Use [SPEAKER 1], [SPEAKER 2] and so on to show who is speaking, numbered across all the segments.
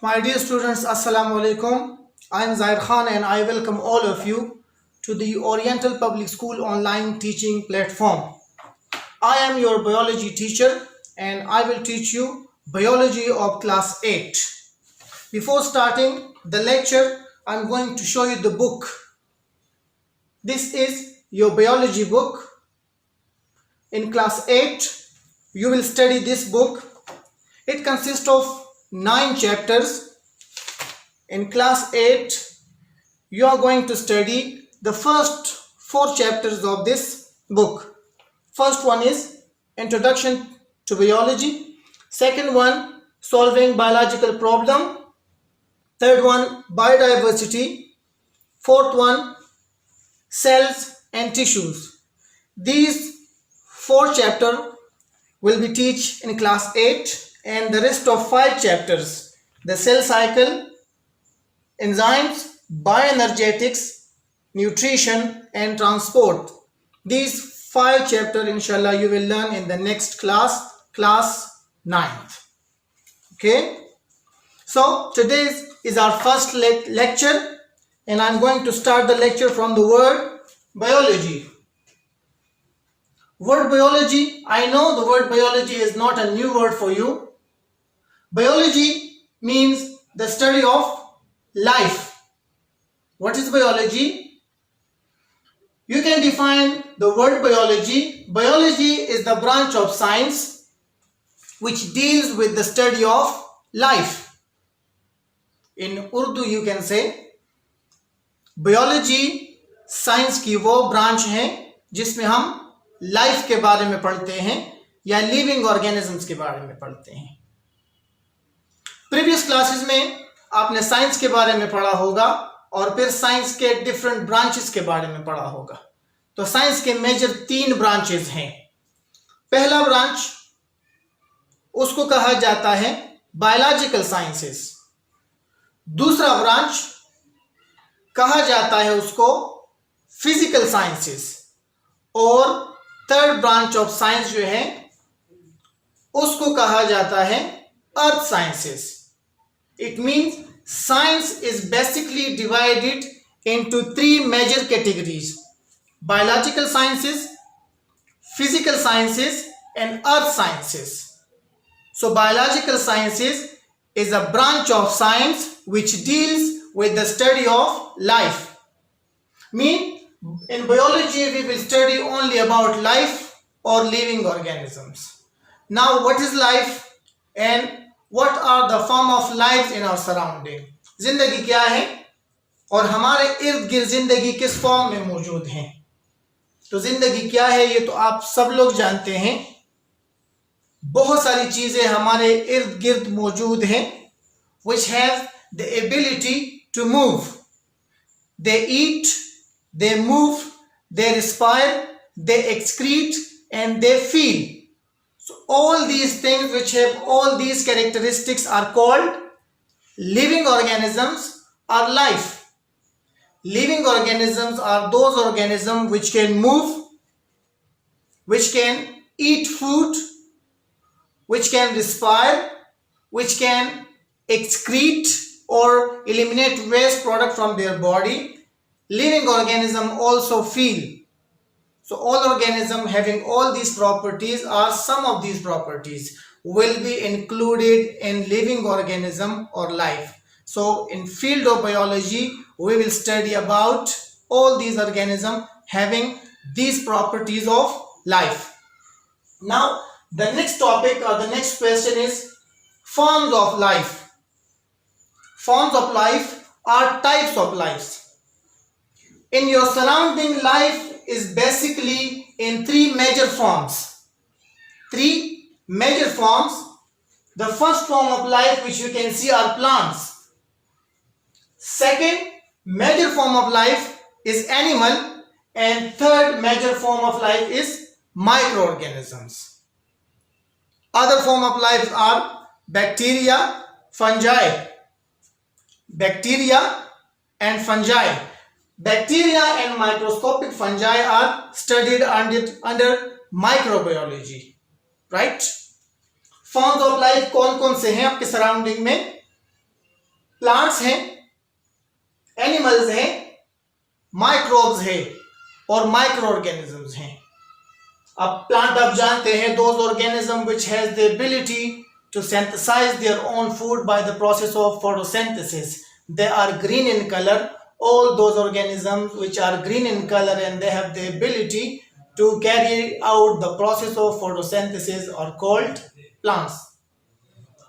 [SPEAKER 1] My dear students, Assalamu alaikum. I am Zaid Khan and I welcome all of you to the Oriental Public School online teaching platform. I am your biology teacher and I will teach you biology of class 8. Before starting the lecture, I am going to show you the book. This is your biology book. In class 8, you will study this book. It consists of 9 chapters. In class 8, you are going to study the first 4 chapters of this book. First one is Introduction to Biology. Second one, Solving Biological Problem. Third one, Biodiversity. Fourth one, Cells and Tissues. These 4 chapters will be taught in class 8 and the rest of 5 chapters, the cell cycle, enzymes, bioenergetics, nutrition and transport. These 5 chapters inshallah you will learn in the next class 9th. Okay, so today is our first lecture and I'm going to start the lecture from the word biology. Word biology, I know the word biology is not a new word for you. Biology means the study of life. What is biology? You can define the word biology. Biology is the branch of science which deals with the study of life. In Urdu you can say biology science की वो branch है जिसमें हम life के बारे में पढ़ते हैं या लिविंग ऑर्गेनिजम्स के बारे में पढ़ते हैं. प्रीवियस क्लासेस में आपने साइंस के बारे में पढ़ा होगा और फिर साइंस के डिफरेंट ब्रांचेस के बारे में पढ़ा होगा. तो साइंस के मेजर 3 ब्रांचेस हैं. पहला ब्रांच उसको कहा जाता है बायोलॉजिकल साइंसेस. दूसरा ब्रांच कहा जाता है उसको फिजिकल साइंसेस और थर्ड ब्रांच ऑफ साइंस जो है उसको कहा जाता है अर्थ sciences. It means science is basically divided into 3 major categories: biological sciences, physical sciences and earth sciences. So biological sciences is a branch of science which deals with the study of life. In biology we will study only about life or living organisms. Now what is life and what are the form of life in our surrounding? जिंदगी क्या है और हमारे इर्द गिर्द जिंदगी किस form में मौजूद है. तो जिंदगी क्या है ये तो आप सब लोग जानते हैं. बहुत सारी चीजें हमारे इर्द गिर्द मौजूद हैं which have the ability to move. They eat, they move, they respire, they excrete and they feel. So all these things which have all these characteristics are called living organisms or life. Living organisms are those organisms which can move, which can eat food, which can respire, which can excrete or eliminate waste product from their body. Living organisms also feel. So all organisms having all these properties or some of these properties will be included in living organism or life. So in field of biology we will study about all these organisms having these properties of life. Now the next topic or the next question is forms of life. Forms of life are types of lives. In your surrounding, life is basically in 3 major forms. 3 major forms. The first form of life which you can see are plants. Second major form of life is animal and third major form of life is microorganisms. Other form of life are bacteria, fungi. Bacteria and fungi. Bacteria and microscopic fungi are studied under microbiology, right? Forms of life कौन कौन से हैं आपके surrounding में? Plants हैं, animals हैं, microbes हैं और माइक्रो ऑर्गेनिजम्स हैं। अब प्लांट आप जानते हैं, those organism which has the ability to synthesize their own food by the process of photosynthesis. They are green in color. All those organisms which are green in color and they have the ability to carry out the process of photosynthesis are called plants.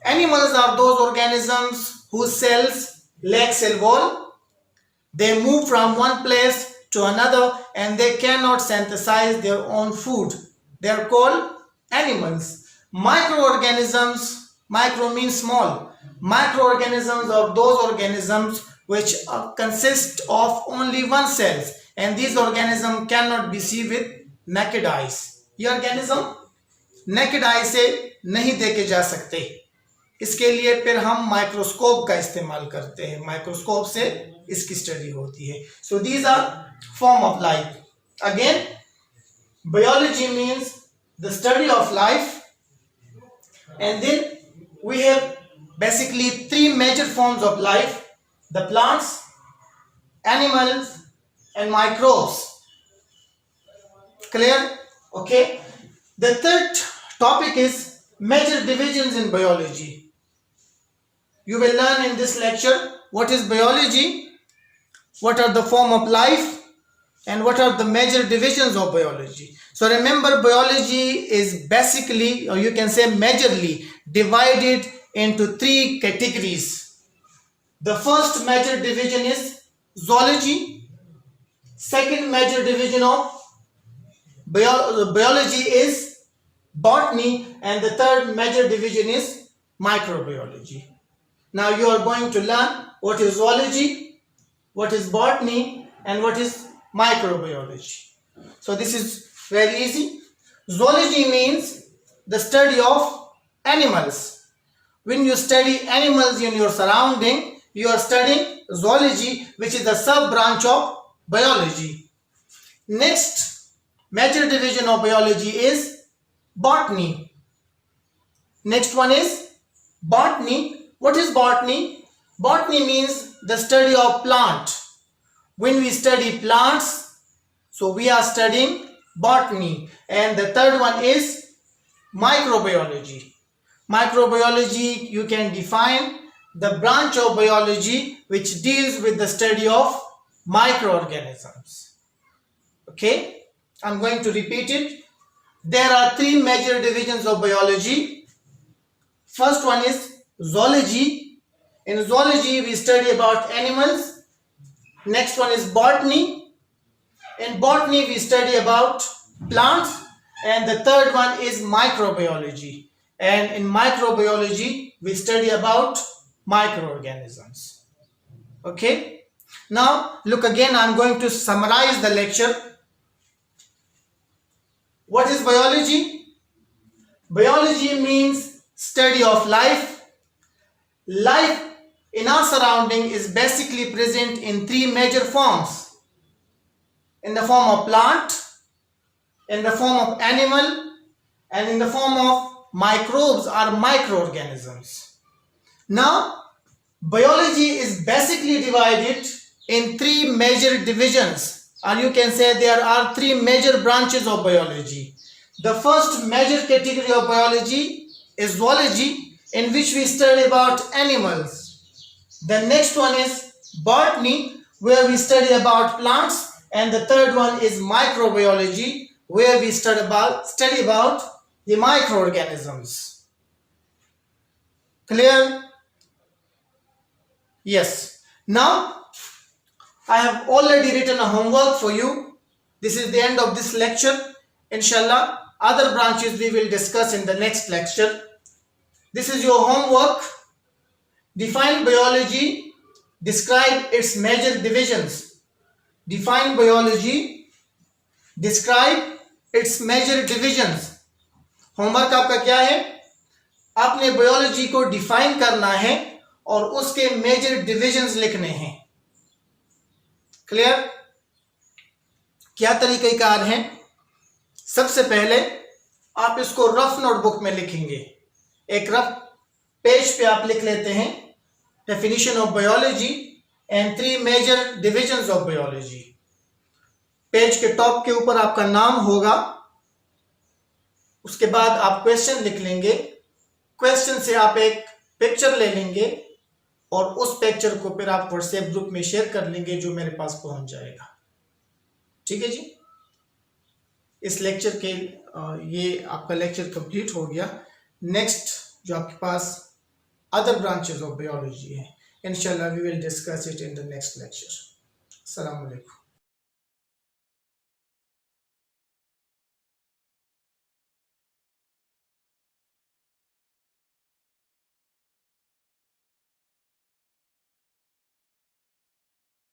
[SPEAKER 1] Animals are those organisms whose cells lack cell wall. They move from one place to another and they cannot synthesize their own food. They are called animals. Microorganisms, micro means small. Microorganisms are those organisms which consist of only one cell and these organisms cannot be seen with naked eyes. ये organism naked eye से नहीं देखे जा सकते, इसके लिए फिर हम माइक्रोस्कोप का इस्तेमाल करते हैं, माइक्रोस्कोप से इसकी स्टडी होती है. So these are form of life. Again biology means the study of life, and then we have basically three major forms of life: the plants, animals and microbes. Clear? Okay. The third topic is major divisions in biology. You will learn in this lecture what is biology, what are the form of life, and what are the major divisions of biology. So remember, biology is basically, or you can say majorly, divided into three categories. The first major division is zoology. Second major division of biology is botany, and the third major division is microbiology. Now you are going to learn what is zoology, what is botany, and what is microbiology. So this is very easy. Zoology means the study of animals. When you study animals in your surrounding, you are studying zoology, which is the sub branch of biology. Next major division of biology is botany. Next one is botany. What is botany? Botany means the study of plant. When we study plants, so we are studying botany. And the third one is microbiology. Microbiology, you can define the branch of biology which deals with the study of microorganisms. Okay, I'm going to repeat it. There are three major divisions of biology. First one is zoology. In zoology, we study about animals. Next one is botany. In botany, we study about plants. And the third one is microbiology. And in microbiology, we study about microorganisms. Okay? Now, look again, I'm going to summarize the lecture. What is biology? Biology means study of life. Life in our surrounding is basically present in three major forms: in the form of plant, in the form of animal, and in the form of microbes or microorganisms. Now, biology is basically divided in three major divisions, or you can say there are three major branches of biology. The first major category of biology is zoology, in which we study about animals. The next one is botany, where we study about plants, and the third one is microbiology, where we study about the microorganisms. Clear? Yes. Now I have already written a homework for you. This is the end of this lecture. Inshallah, other branches we will discuss in the next lecture. This is your homework. Define biology. Describe its major divisions. Define biology. Describe its major divisions. Homework आपका क्या है? आपने biology को define करना है और उसके major divisions लिखने हैं. क्लियर? क्या तरीक़ेकार है? सबसे पहले आप इसको रफ नोटबुक में लिखेंगे. एक रफ पेज पे आप लिख लेते हैं definition of biology and 3 major divisions of biology. Page के टॉप के ऊपर आपका नाम होगा, उसके बाद आप क्वेश्चन लिख लेंगे, क्वेश्चन से आप एक पिक्चर ले लेंगे और उस पिक्चर को फिर आप व्हाट्सएप ग्रुप में शेयर कर लेंगे जो मेरे पास पहुंच जाएगा। ठीक है जी, इस लेक्चर के ये आपका लेक्चर कंप्लीट हो गया। नेक्स्ट जो आपके पास अदर ब्रांचेस ऑफ बायोलॉजी है, इंशाल्लाह we will discuss it in the next lecture. अस्सलाम वालेकुम।